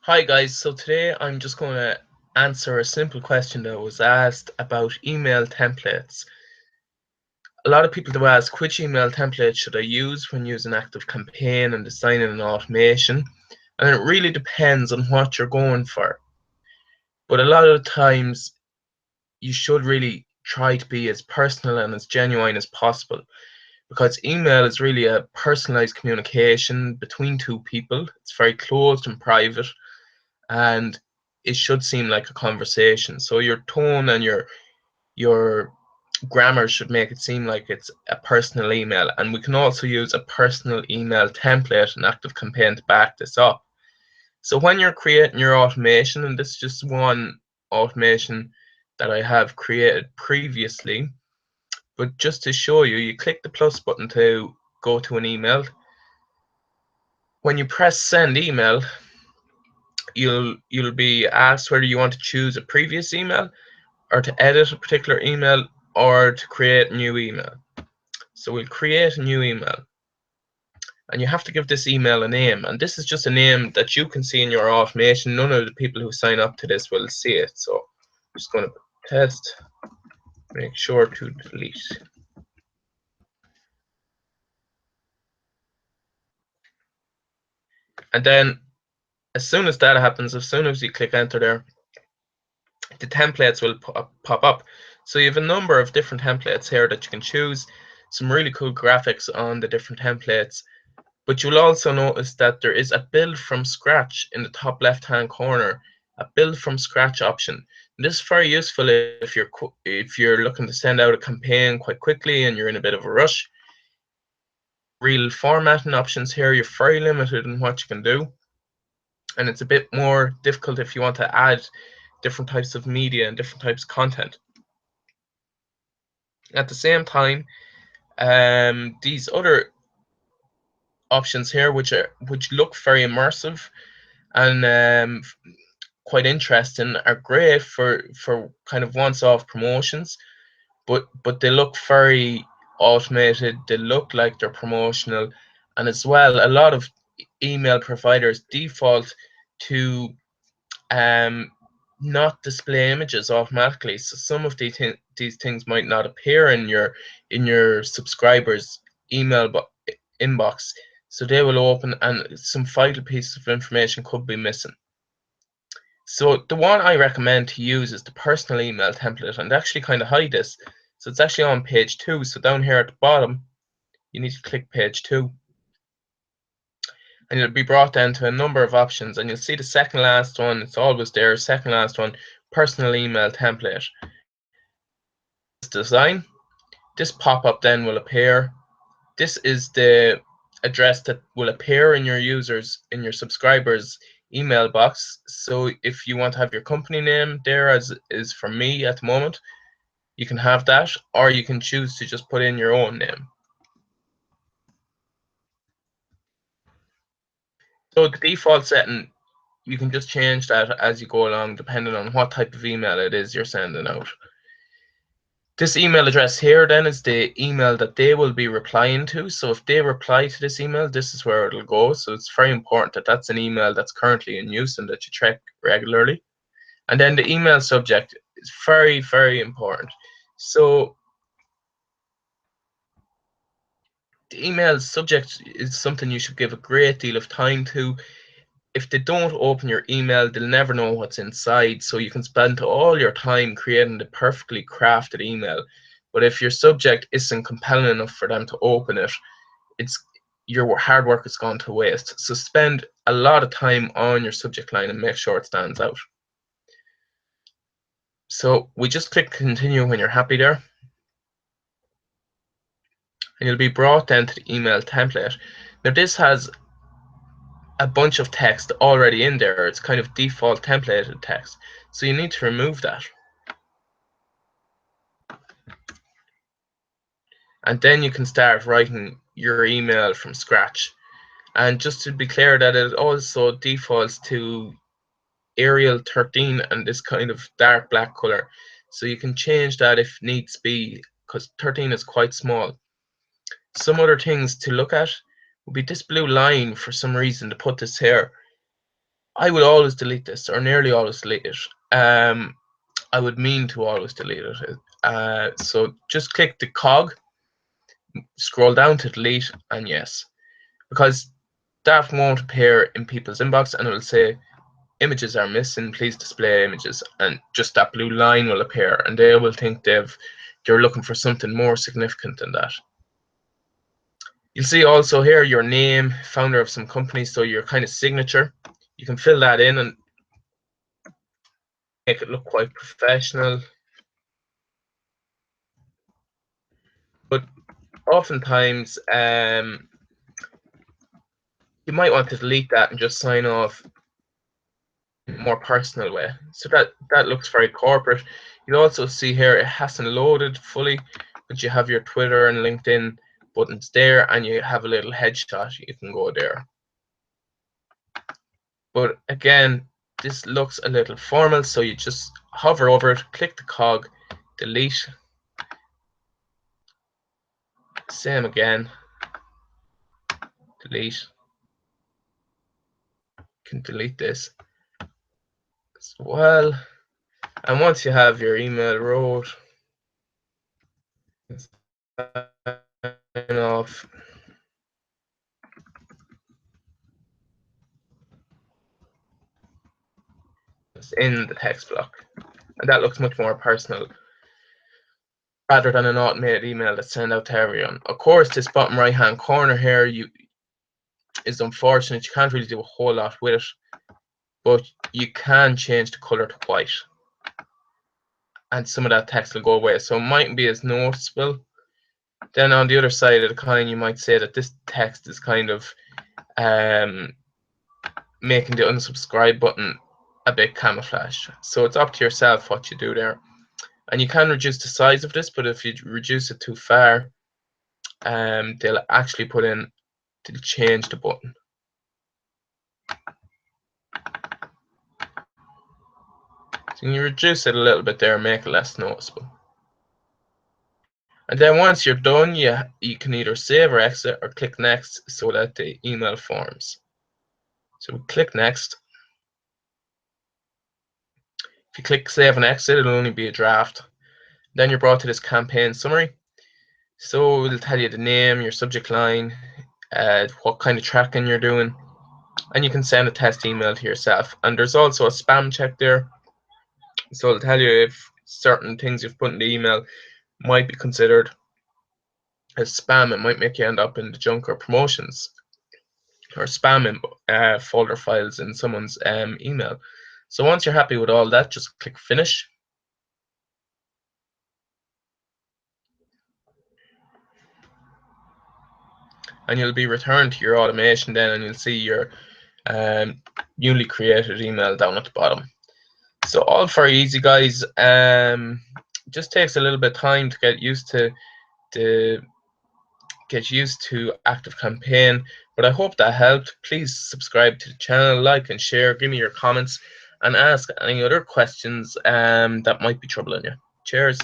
Hi guys, so today I'm just going to answer a simple question that was asked about email templates. A lot of people do ask, which email template should I use when using ActiveCampaign and designing an automation? And it really depends on what you're going for. But a lot of the times you should really try to be as personal and as genuine as possible, because email is really a personalized communication between two people. It's very closed and private, and it should seem like a conversation. So your tone and your grammar should make it seem like it's a personal email. And we can also use a personal email template in ActiveCampaign to back this up. So when you're creating your automation, and this is just one automation that I have created previously, but just to show you, you click the plus button to go to an email. When you press send email, you'll be asked whether you want to choose a previous email, or to edit a particular email, or to create a new email. So we'll create a new email, and you have to give this email a name, and this is just a name that you can see in your automation. None of the people who sign up to this will see it. So I'm just going to test, make sure to delete. And then as soon as that happens, as soon as you click enter there, the templates will pop up. So you have a number of different templates here that you can choose, some really cool graphics on the different templates. But you'll also notice that there is a build from scratch in the top left hand corner, a build from scratch option. And this is very useful if you're looking to send out a campaign quite quickly and you're in a bit of a rush. Real formatting options here, you're very limited in what you can do, and it's a bit more difficult if you want to add different types of media and different types of content. At the same time, these other options here, which look very immersive and quite interesting, are great for kind of once-off promotions, but they look very automated. They look like they're promotional, and as well, a lot of email providers default to not display images automatically. So some of these things might not appear in your subscribers' email inbox. So they will open, and some vital pieces of information could be missing. So the one I recommend to use is the personal email template, and actually kind of hide this. So it's actually on page 2. So down here at the bottom, you need to click page 2. And you'll be brought down to a number of options, and you'll see the second last one. It's always there, second last one, personal email template. This design, this pop-up then will appear. This is the address that will appear in your subscribers email box. So if you want to have your company name there, as is for me at the moment, you can have that, or you can choose to just put in your own name. So the default setting, you can just change that as you go along, depending on what type of email it is you're sending out. This email address here then is the email that they will be replying to. So if they reply to this email, this is where it'll go. So it's very important that that's an email that's currently in use and that you check regularly. And then the email subject is very, very important. So the email subject is something you should give a great deal of time to. If they don't open your email, they'll never know what's inside. So you can spend all your time creating the perfectly crafted email, but if your subject isn't compelling enough for them to open it, your hard work is gone to waste. So spend a lot of time on your subject line and make sure it stands out. So we just click continue when you're happy there, and you'll be brought down to the email template. Now this has a bunch of text already in there. It's kind of default templated text, so you need to remove that. And then you can start writing your email from scratch. And just to be clear, that it also defaults to Arial 13 and this kind of dark black color, so you can change that if needs be, because 13 is quite small. Some other things to look at would be this blue line. For some reason, to put this here, I would always delete this, or nearly always delete it. I would mean to always delete it. So just click the cog, scroll down to delete, and yes, because that won't appear in people's inbox, and it will say images are missing, please display images, and just that blue line will appear, and they will think you're looking for something more significant than that. You'll see also here your name, founder of some company, so your kind of signature. You can fill that in and make it look quite professional. But oftentimes, you might want to delete that and just sign off in a more personal way. So that looks very corporate. You'll also see here it hasn't loaded fully, but you have your Twitter and LinkedIn buttons there, and you have a little headshot. You can go there. But again, this looks a little formal, so you just hover over it, click the cog, delete. Same again, delete. You can delete this as well. And once you have your email wrote, sign off. In the text block, and that looks much more personal rather than an automated email that's sent out to everyone. Of course, this bottom right hand corner here is unfortunate. You can't really do a whole lot with it, but you can change the color to white, and some of that text will go away, so it mightn't be as noticeable. Then on the other side of the coin, you might say that this text is kind of making the unsubscribe button a bit camouflaged. So it's up to yourself what you do there. And you can reduce the size of this, but if you reduce it too far, they'll actually they'll change the button. So you reduce it a little bit there, make it less noticeable. And then once you're done, you can either save or exit or click next so that the email forms. So we click next. If you click save and exit, it'll only be a draft. Then you're brought to this campaign summary. So it'll tell you the name, your subject line, what kind of tracking you're doing, and you can send a test email to yourself. And there's also a spam check there, so it'll tell you if certain things you've put in the email might be considered as spam. It might make you end up in the junk or promotions or spam in, folder files in someone's email. So once you're happy with all that, just click finish. And you'll be returned to your automation then, and you'll see your newly created email down at the bottom. So all very easy, guys. Just takes a little bit of time to get used to ActiveCampaign, but I hope that helped. Please subscribe to the channel, like and share, give me your comments, and ask any other questions that might be troubling you. Cheers.